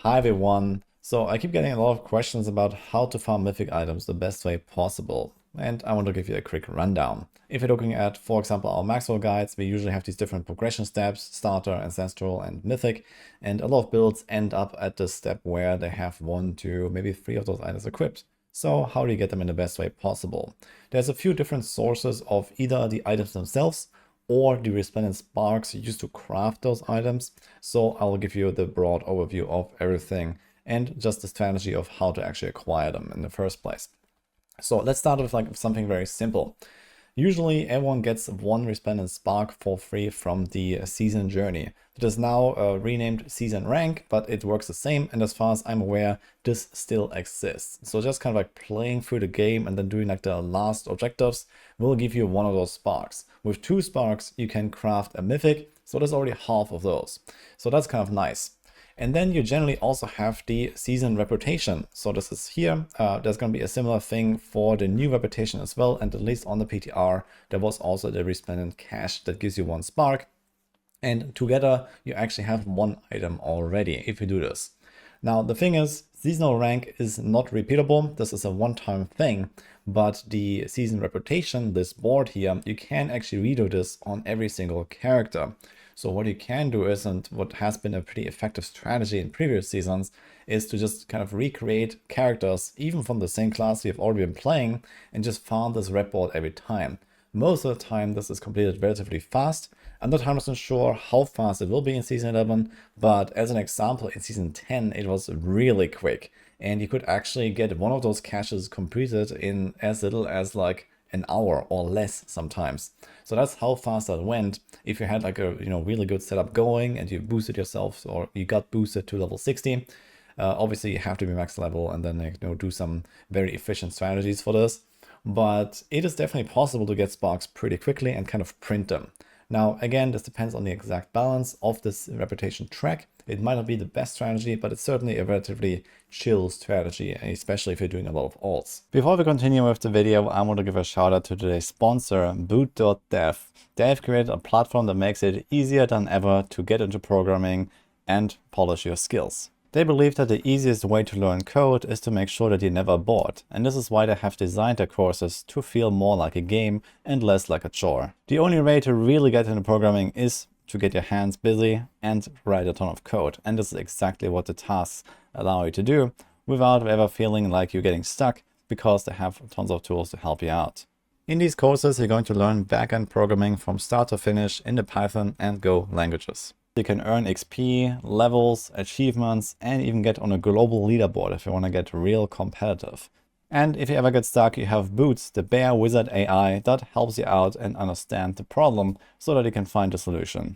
Hi everyone. So I keep getting a lot of questions about how to farm mythic items the best way possible, and I want to give you a quick rundown. If you're looking at, for example, our Maxwell guides, we usually have these different progression steps: starter, ancestral, and mythic, and a lot of builds end up at the step where they have 1, 2, maybe 3 of those items equipped. So how do you get them in the best way possible? There's a few different sources of either the items themselves or the resplendent sparks used to craft those items. So I'll give you the broad overview of everything and just the strategy of how to actually acquire them in the first place. So let's start with something very simple. Usually everyone gets one resplendent spark for free from the season journey. It is now renamed season rank, but it works the same, and as far as I'm aware, this still exists. So just kind of like playing through the game and then doing like the last objectives will give you one of those sparks. With 2 sparks, you can craft a mythic, so there's already half of those. So that's kind of nice. And then you generally also have the season reputation. So this is here. There's going to be a similar thing for the new reputation as well. And at least on the PTR, there was also the resplendent cache that gives you 1 spark. And together, you actually have 1 item already if you do this. Now, the thing is, seasonal rank is not repeatable. This is a one-time thing. But the season reputation, this board here, you can actually redo this on every single character. So what you can do is, and what has been a pretty effective strategy in previous seasons, is to just kind of recreate characters, even from the same class you've already been playing, and just farm this rep board every time. Most of the time this is completed relatively fast. I'm not 100% sure how fast it will be in Season 11, but as an example, in Season 10 it was really quick. And you could actually get one of those caches completed in as little as like an hour or less sometimes. So that's how fast that went. If you had like a really good setup going and you boosted yourself, or you got boosted to level 60, obviously you have to be max level and then do some very efficient strategies for this. But it is definitely possible to get sparks pretty quickly and kind of print them. Now, again, this depends on the exact balance of this reputation track. It might not be the best strategy, but it's certainly a relatively chill strategy, especially if you're doing a lot of alts. Before we continue with the video, I want to give a shout out to today's sponsor, boot.dev. They've created a platform that makes it easier than ever to get into programming and polish your skills. They believe that the easiest way to learn code is to make sure that you're never bored, and this is why they have designed their courses to feel more like a game and less like a chore. The only way to really get into programming is to get your hands busy and write a ton of code, and this is exactly what the tasks allow you to do without ever feeling like you're getting stuck, because they have tons of tools to help you out. In these courses, you're going to learn backend programming from start to finish in the Python and Go languages. You can earn XP, levels, achievements, and even get on a global leaderboard if you want to get real competitive. And if you ever get stuck, you have Boots, the Bear Wizard AI that helps you out and understand the problem so that you can find a solution.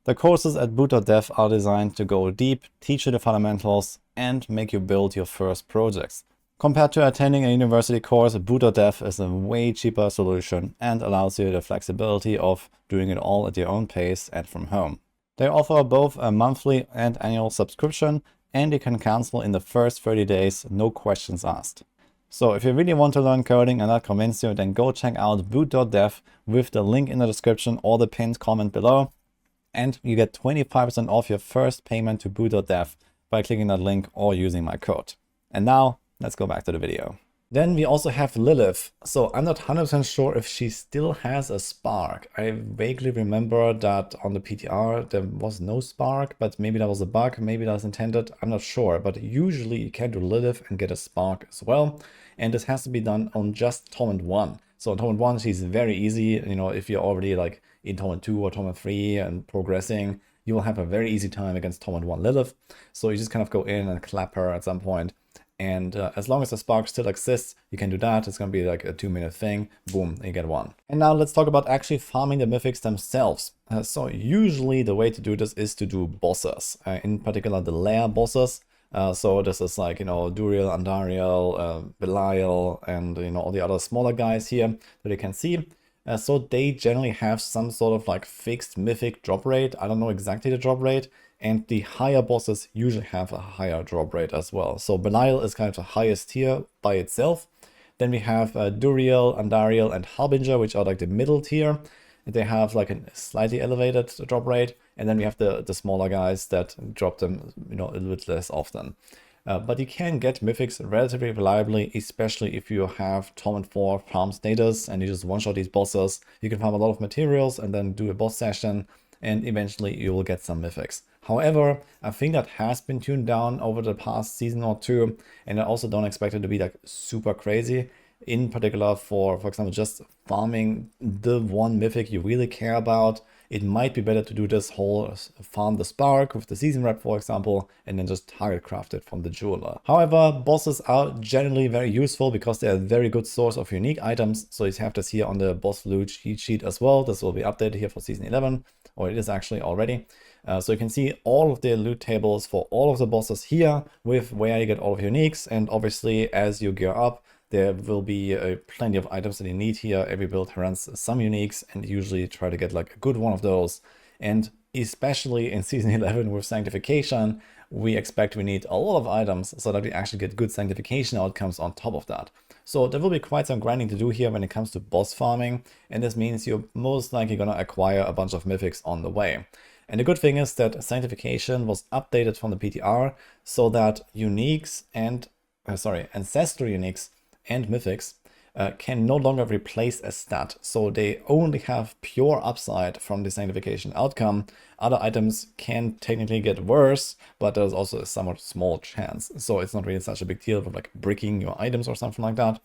The courses at boot.dev are designed to go deep, teach you the fundamentals, and make you build your first projects. Compared to attending a university course, boot.dev is a way cheaper solution and allows you the flexibility of doing it all at your own pace and from home. They offer both a monthly and annual subscription, and you can cancel in the first 30 days, no questions asked. So if you really want to learn coding and that convinced you, then go check out boot.dev with the link in the description or the pinned comment below, and you get 25% off your first payment to boot.dev by clicking that link or using my code. And now let's go back to the video. Then we also have Lilith. So I'm not 100% sure if she still has a spark. I vaguely remember that on the PTR there was no spark, but maybe that was a bug, maybe that was intended, I'm not sure. But usually you can do Lilith and get a spark as well. And this has to be done on just Torment 1. So in Torment 1 she's very easy. If you're already like in Torment 2 or Torment 3 and progressing, you will have a very easy time against Torment 1 Lilith. So you just kind of go in and clap her at some point. And as long as the spark still exists, you can do that. It's going to be like a 2-minute thing. Boom, you get 1. And now let's talk about actually farming the mythics themselves. So usually the way to do this is to do bosses, in particular the Lair Bosses. So this is like, Duriel, Andariel, Belial, and, all the other smaller guys here that you can see. So they generally have some sort of like fixed mythic drop rate. I don't know exactly the drop rate. And the higher bosses usually have a higher drop rate as well. So Belial is kind of the highest tier by itself. Then we have Duriel, Andariel, and Harbinger, which are like the middle tier. they have like a slightly elevated drop rate, and then we have the smaller guys that drop them, you know, a little bit less often. But you can get mythics relatively reliably, especially if you have Torment 4 farm status and you just one-shot these bosses. You can farm a lot of materials and then do a boss session, and eventually you will get some mythics. However, I think that has been tuned down over the past season or two, and I also don't expect it to be like super crazy. In particular for example, just farming the one mythic you really care about. It might be better to do this whole farm the spark with the season rep, for example, and then just target craft it from the jeweler. However, bosses are generally very useful because they're a very good source of unique items. So you have this here on the boss loot cheat sheet as well. This will be updated here for season 11, or it is actually already. So you can see all of the loot tables for all of the bosses here with where you get all of your uniques. And obviously, as you gear up, there will be plenty of items that you need here. Every build runs some uniques, and usually try to get like a good one of those. And especially in season 11 with sanctification, we expect we need a lot of items so that we actually get good sanctification outcomes on top of that. So there will be quite some grinding to do here when it comes to boss farming, and this means you're most likely gonna acquire a bunch of mythics on the way. And the good thing is that sanctification was updated from the PTR so that uniques and ancestral uniques and mythics can no longer replace a stat. So they only have pure upside from the sanctification outcome. Other items can technically get worse, but there's also a somewhat small chance. So it's not really such a big deal for like bricking your items or something like that.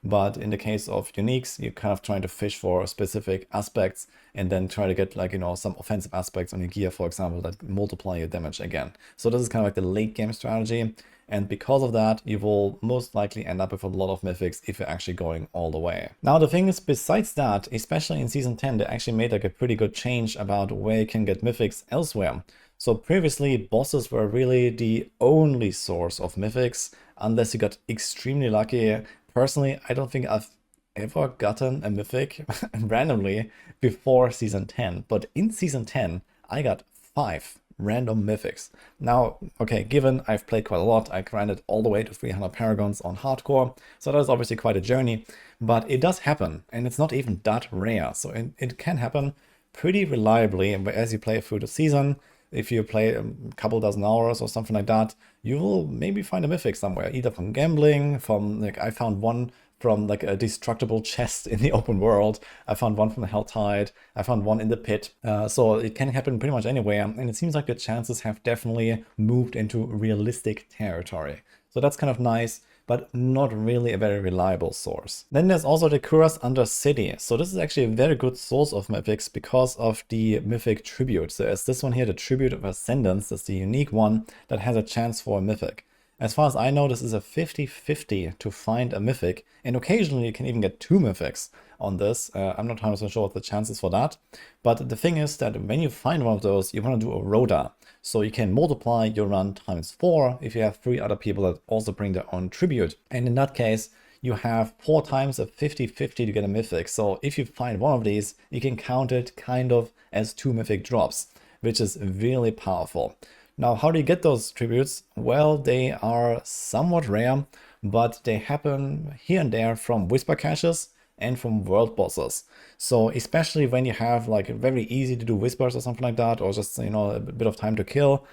But in the case of uniques, you're kind of trying to fish for specific aspects and then try to get like, you know, some offensive aspects on your gear, for example, that multiply your damage again. So this is kind of like the late game strategy. And because of that, you will most likely end up with a lot of mythics if you're actually going all the way. Now, the thing is, besides that, especially in Season 10, they actually made like a pretty good change about where you can get mythics elsewhere. So previously, bosses were really the only source of mythics, unless you got extremely lucky. Personally, I don't think I've ever gotten a mythic randomly before Season 10, but in Season 10, I got 5 random mythics. Now, okay, given I've played quite a lot, I grinded all the way to 300 paragons on hardcore, so that is obviously quite a journey, but it does happen, and it's not even that rare, so it can happen pretty reliably as you play through the season. If you play a couple dozen hours or something like that, you will maybe find a mythic somewhere, either from gambling, from like I found one from like a destructible chest in the open world. I found one from the Helltide. I found one in the pit. So it can happen pretty much anywhere. And it seems like the chances have definitely moved into realistic territory. So that's kind of nice, but not really a very reliable source. Then there's also the Kurast Undercity. So this is actually a very good source of mythics because of the mythic tribute. So there's this one here, the Tribute of Ascendance. That's the unique one that has a chance for a mythic. As far as I know, this is a 50-50 to find a mythic, and occasionally you can even get 2 mythics on this. I'm not 100% sure what the chances for that, but the thing is that when you find one of those, you want to do a rota. So you can multiply your run times 4 if you have 3 other people that also bring their own tribute. And in that case, you have 4 times a 50-50 to get a mythic. So if you find one of these, you can count it kind of as 2 mythic drops, which is really powerful. Now, how do you get those tributes? Well, they are somewhat rare, but they happen here and there from whisper caches and from world bosses. So especially when you have like very easy to do whispers or something like that, or just, you know, a bit of time to kill,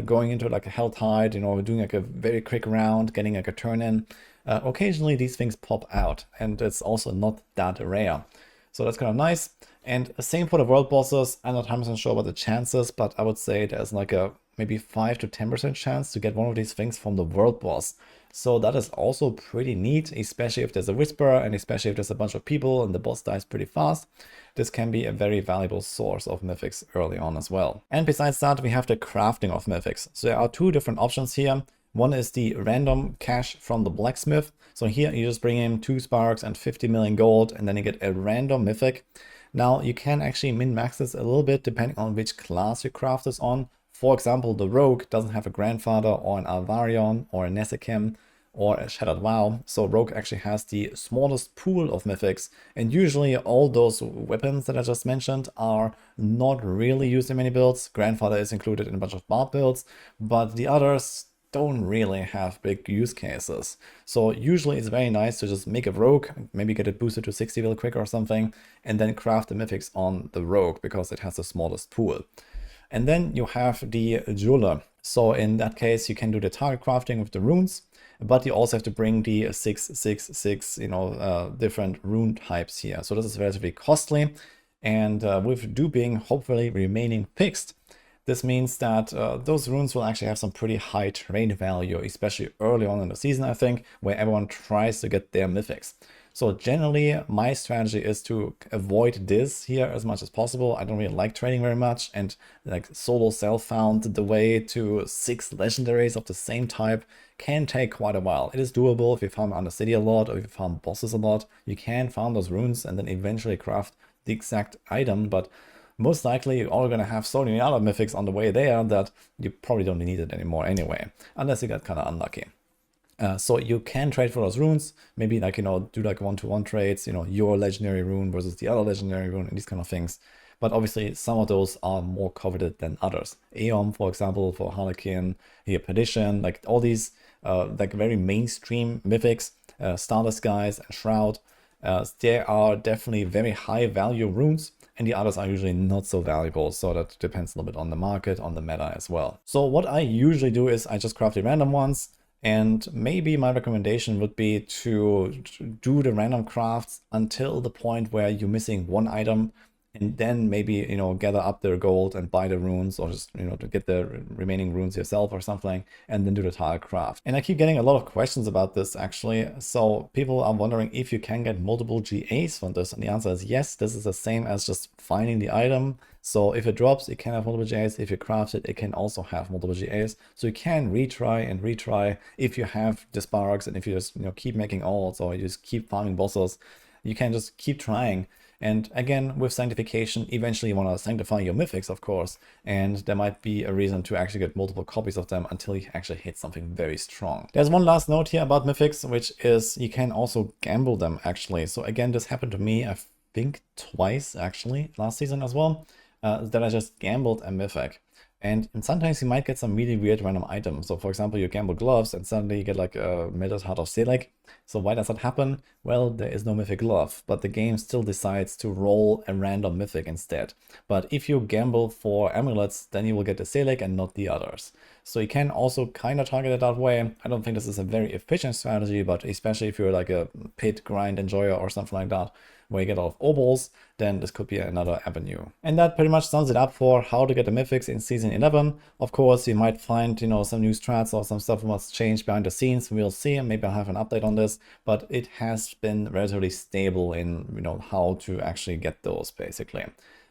going into like a Helltide, you know, doing like a very quick round, getting like a turn in. Occasionally these things pop out, and it's also not that rare. So that's kind of nice. And same for the world bosses. I'm not 100% sure about the chances, but I would say there's like a maybe 5 to 10% chance to get one of these things from the world boss. So that is also pretty neat, especially if there's a whisper and especially if there's a bunch of people and the boss dies pretty fast. This can be a very valuable source of mythics early on as well. And besides that, we have the crafting of mythics. So there are 2 different options here. One is the random cache from the blacksmith. So here you just bring in 2 sparks and 50 million gold, and then you get a random mythic. Now you can actually min-max this a little bit depending on which class you craft this on. For example, the Rogue doesn't have a Grandfather or an Alvarion or a Nesekim or a Shattered Vow. So Rogue actually has the smallest pool of mythics, and usually all those weapons that I just mentioned are not really used in many builds. Grandfather is included in a bunch of barb builds, but the others don't really have big use cases. So usually it's very nice to just make a rogue, maybe get it boosted to 60 real quick or something, and then craft the mythics on the rogue because it has the smallest pool. And then you have the jeweler. So in that case, you can do the target crafting with the runes, but you also have to bring the 666, different rune types here. So this is relatively costly. And with duping hopefully remaining fixed, this means that those runes will actually have some pretty high trade value, especially early on in the season, I think, where everyone tries to get their mythics. So generally, my strategy is to avoid this here as much as possible. I don't really like trading very much, and like solo self-found the way to 6 legendaries of the same type can take quite a while. It is doable if you farm Undercity a lot, or if you farm bosses a lot. You can farm those runes and then eventually craft the exact item, but most likely you're all going to have so many other mythics on the way there that you probably don't need it anymore anyway, unless you get kind of unlucky. So you can trade for those runes, maybe like, do like 1-to-1 trades, your legendary rune versus the other legendary rune and these kind of things. But obviously some of those are more coveted than others. Aeon, for example, for Harlequin, here Perdition, like all these like very mainstream mythics, Starless Skies and Shroud, they are definitely very high value runes, and the others are usually not so valuable, so that depends a little bit on the market, on the meta as well. So what I usually do is I just craft the random ones, and maybe my recommendation would be to do the random crafts until the point where you're missing one item, and then maybe, gather up their gold and buy the runes, or just, to get the remaining runes yourself or something, and then do the tile craft. And I keep getting a lot of questions about this, actually. So people are wondering if you can get multiple GAs from this, and the answer is yes. This is the same as just finding the item. So if it drops, it can have multiple GAs. If you craft it, it can also have multiple GAs. So you can retry and retry if you have the sparks, and if you just, keep making alts, or you just keep farming bosses, you can just keep trying. And again, with sanctification, eventually you want to sanctify your mythics, of course, and there might be a reason to actually get multiple copies of them until you actually hit something very strong. There's one last note here about mythics, which is you can also gamble them, actually. So again, this happened to me, I think twice, actually, last season as well, that I just gambled a mythic. And sometimes you might get some really weird random items. So for example, you gamble gloves and suddenly you get like a Melted Heart of Selek. So why does that happen? Well, there is no mythic glove, but the game still decides to roll a random mythic instead. But if you gamble for amulets, then you will get the Selek and not the others. So you can also kind of target it that way. I don't think this is a very efficient strategy, but especially if you're like a pit grind enjoyer or something like that, where you get a lot of obols, then this could be another avenue. And that pretty much sums it up for how to get the mythics in Season 11. Of course, you might find, some new strats or some stuff must change behind the scenes. We'll see, maybe I'll have an update on this, but it has been relatively stable in, how to actually get those, basically.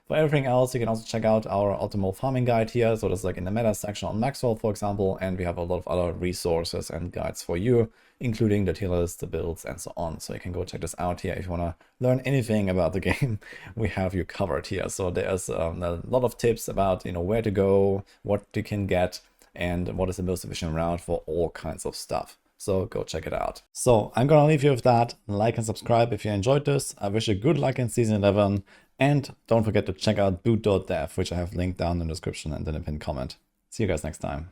For everything else, you can also check out our optimal farming guide here. So that's like in the meta section on Maxwell, for example, and we have a lot of other resources and guides for you, including the tier lists, the builds, and so on. So you can go check this out here if you want to learn anything about the game. We have you covered here. So there's a lot of tips about, where to go, what you can get, and what is the most efficient route for all kinds of stuff. So go check it out. So I'm gonna leave you with that. Like and subscribe if you enjoyed this. I wish you good luck in Season 11. And don't forget to check out boot.dev, which I have linked down in the description and in the pinned comment. See you guys next time.